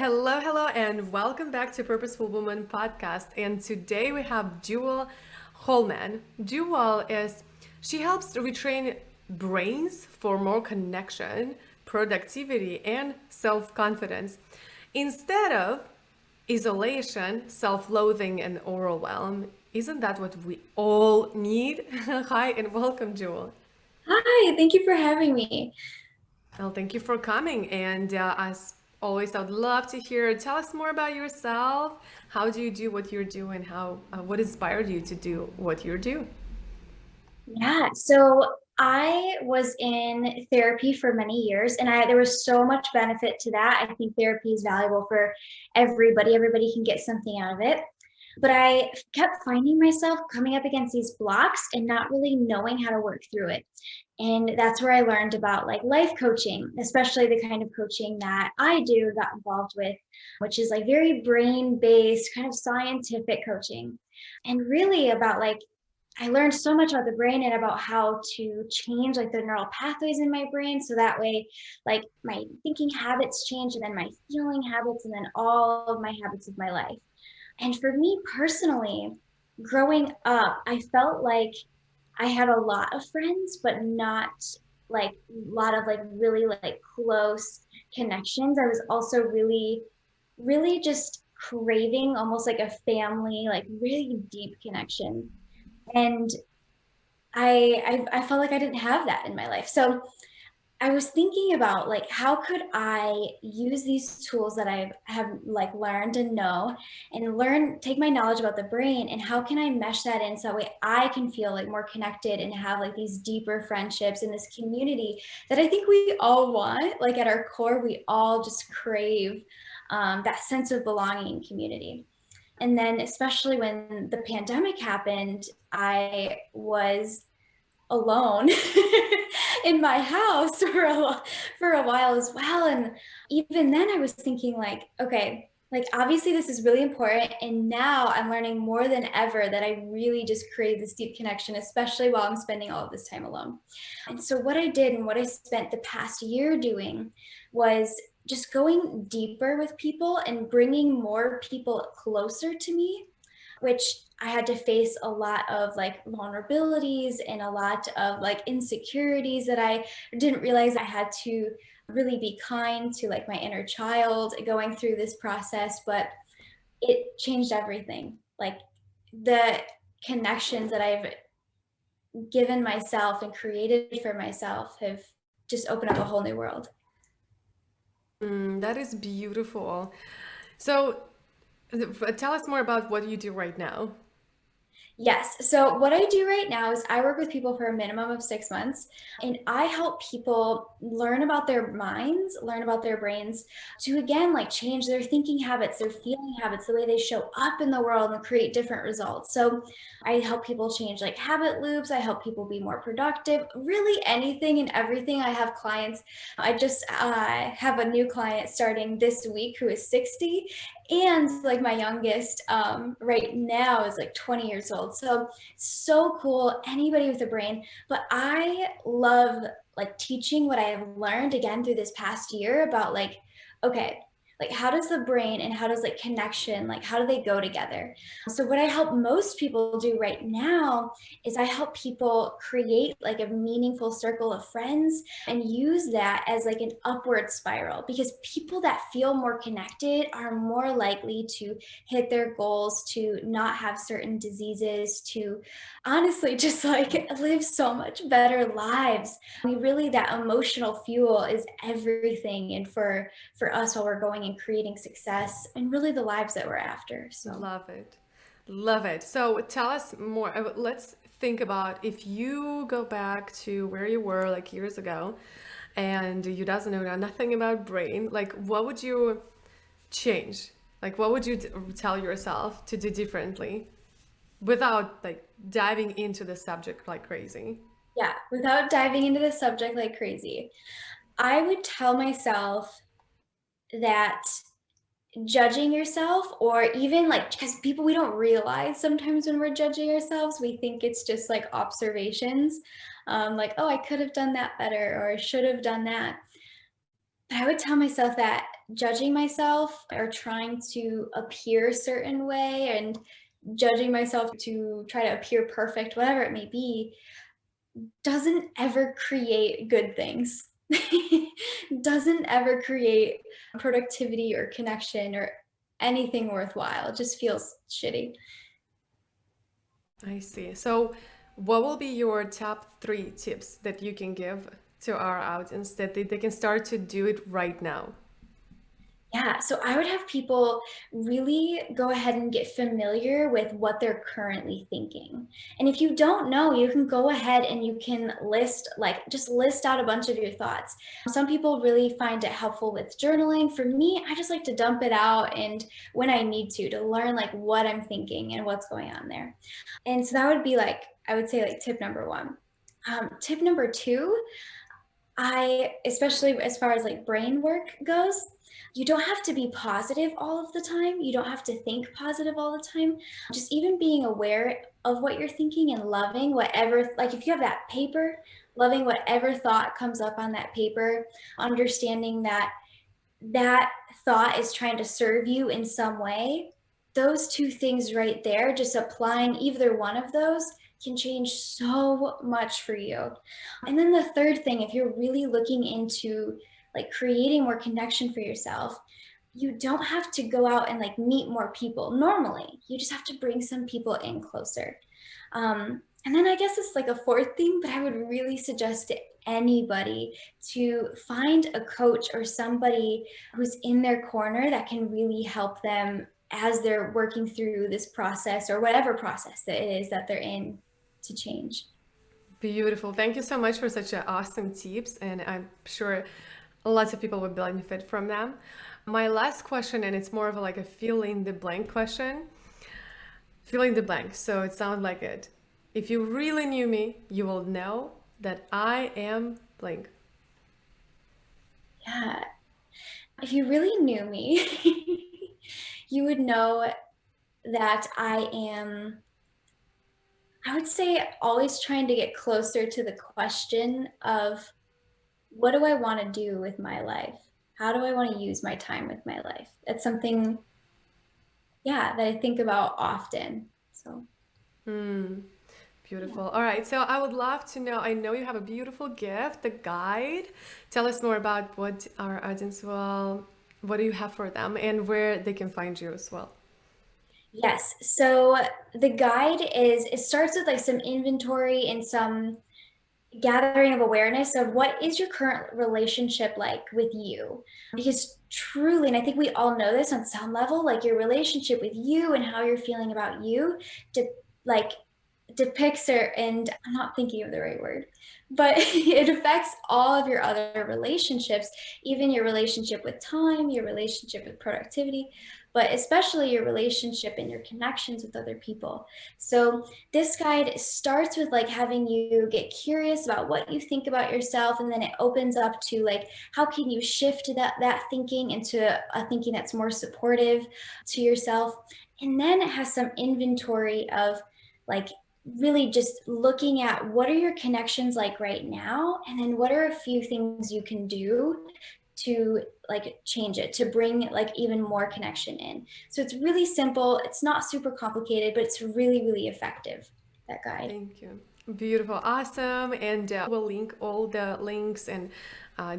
Hello, hello, and welcome back to Purposeful Woman podcast. And today we have Jewel Hohman. She helps retrain brains for more connection, productivity, and self confidence instead of isolation, self loathing, and overwhelm. Isn't that what we all need? Hi, and welcome, Jewel. Hi, thank you for having me. Well, thank you for coming. And as always, I'd love to hear. Tell us more about yourself. How do you do what you're doing? What inspired you to do what you do? Yeah, so I was in therapy for many years and there was so much benefit to that. I think therapy is valuable for everybody. Everybody can get something out of it. But I kept finding myself coming up against these blocks and not really knowing how to work through it. And that's where I learned about like life coaching, especially the kind of coaching that I do, got involved with, which is like very brain based, kind of scientific coaching. And really about like I learned so much about the brain and about how to change like the neural pathways in my brain. So that way, like my thinking habits change and then my feeling habits and then all of my habits of my life. And for me personally, growing up, I felt like I had a lot of friends, but not like a lot of like really like close connections. I was also really just craving almost like a family, like really deep connection. And I felt like I didn't have that in my life. So I was thinking about like how could I use these tools that I have like learned and know and take my knowledge about the brain and how can I mesh that in so that way I can feel like more connected and have like these deeper friendships in this community that I think we all want. Like at our core, we all just crave that sense of belonging and community. And then especially when the pandemic happened, I was alone in my house for a while as well. And even then I was thinking like, okay, like obviously this is really important. And now I'm learning more than ever that I really just crave this deep connection, especially while I'm spending all of this time alone. And so what I did and what I spent the past year doing was just going deeper with people and bringing more people closer to me, which I had to face a lot of like vulnerabilities and a lot of like insecurities that I didn't realize I had to really be kind to like my inner child going through this process, but it changed everything. Like the connections that I've given myself and created for myself have just opened up a whole new world. That is beautiful. So, tell us more about what you do right now. Yes. So what I do right now is I work with people for a minimum of 6 months and I help people learn about their minds, learn about their brains to again, like change their thinking habits, their feeling habits, the way they show up in the world and create different results. So I help people change like habit loops. I help people be more productive, really anything and everything. I have clients. I just have a new client starting this week who is 60 and like my youngest right now is like 20 years old, so cool, anybody with a brain. But I love like teaching what I have learned again through this past year about like, okay, like how does the brain and how does like connection, like how do they go together? So what I help most people do right now is I help people create like a meaningful circle of friends and use that as like an upward spiral, because people that feel more connected are more likely to hit their goals, to not have certain diseases, to honestly just like live so much better lives. We really, that emotional fuel is everything, and for us while we're going and creating success and really the lives that we're after. So Love it. Love it. So tell us more. Let's think about if you go back to where you were like years ago and you doesn't know nothing about brain, like what would you change? Like what would you tell yourself to do differently without like diving into the subject like crazy? yeah, without diving into the subject like crazy, I would tell myself that judging yourself, or even like, because people, we don't realize sometimes when we're judging ourselves, we think it's just like observations, like, oh, I could have done that better or I should have done that. But I would tell myself that judging myself or trying to appear a certain way and judging myself to try to appear perfect, whatever it may be, doesn't ever create good things. Doesn't ever create productivity or connection or anything worthwhile. It just feels shitty. I see. So, what will be your top 3 tips that you can give to our audience that they can start to do it right now? Yeah, so I would have people really go ahead and get familiar with what they're currently thinking. And if you don't know, you can go ahead and you can just list out a bunch of your thoughts. Some people really find it helpful with journaling. For me, I just like to dump it out and when I need to learn like what I'm thinking and what's going on there. And so that would be like, I would say like tip number one. Tip number two, especially as far as like brain work goes, you don't have to be positive all of the time. You don't have to think positive all the time. Just even being aware of what you're thinking and loving whatever, like if you have that paper, loving whatever thought comes up on that paper, understanding that that thought is trying to serve you in some way. Those two things right there, just applying either one of those can change so much for you. And then the third thing, if you're really looking into like creating more connection for yourself, you don't have to go out and like meet more people normally. You just have to bring some people in closer. And then I guess it's like a fourth thing, but I would really suggest to anybody to find a coach or somebody who's in their corner that can really help them as they're working through this process or whatever process that it is that they're in to change. Beautiful. Thank you so much for such awesome tips, and I'm sure lots of people would benefit from them. My last question, and it's more of like a fill in the blank question. Fill in the blank. So it sounds like it. If you really knew me, you will know that I am blank. Yeah. If you really knew me, you would know that I am, I would say, always trying to get closer to the question of what do I want to do with my life? How do I want to use my time with my life? That's something, yeah, that I think about often. So, Beautiful. All right. So I would love to know. I know you have a beautiful gift, the guide. Tell us more about what our audience will, what do you have for them, and where they can find you as well. yes. So the guide it starts with like some inventory and some gathering of awareness of what is your current relationship like with you, because truly, and I think we all know this on some level, like your relationship with you and how you're feeling about you like depicts or, and I'm not thinking of the right word, but it affects all of your other relationships, even your relationship with time, your relationship with productivity, but especially your relationship and your connections with other people. So this guide starts with like having you get curious about what you think about yourself, and then it opens up to like how can you shift that thinking into a thinking that's more supportive to yourself. And then it has some inventory of like really just looking at what are your connections like right now, and then what are a few things you can do to like change it, to bring like even more connection in. So it's really simple, it's not super complicated, but it's really, really effective, that guide. Thank you. Beautiful. Awesome. And we'll link all the links and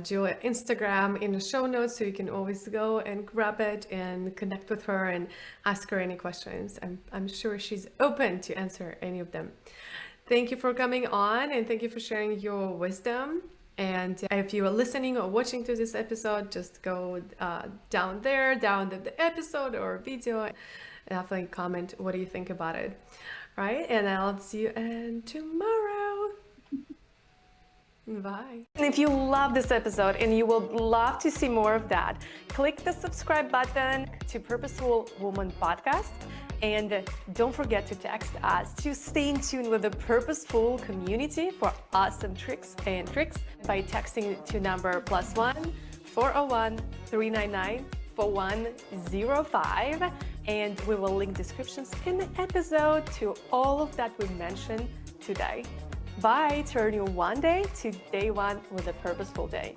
Jewel Instagram in the show notes so you can always go and grab it and connect with her and ask her any questions. I'm sure she's open to answer any of them. Thank you for coming on and thank you for sharing your wisdom. And if you are listening or watching to this episode, just go down there, down the episode or video, definitely comment what do you think about it. Right? And I'll see you tomorrow. Bye. And if you love this episode and you would love to see more of that, click the subscribe button to Purposeful Woman Podcast. And don't forget to text us to stay in tune with the Purposeful community for awesome tricks by texting to number +1 401 399 4105, and we will link descriptions in the episode to all of that we mentioned today. Bye. Turn your one day to day one with a purposeful day.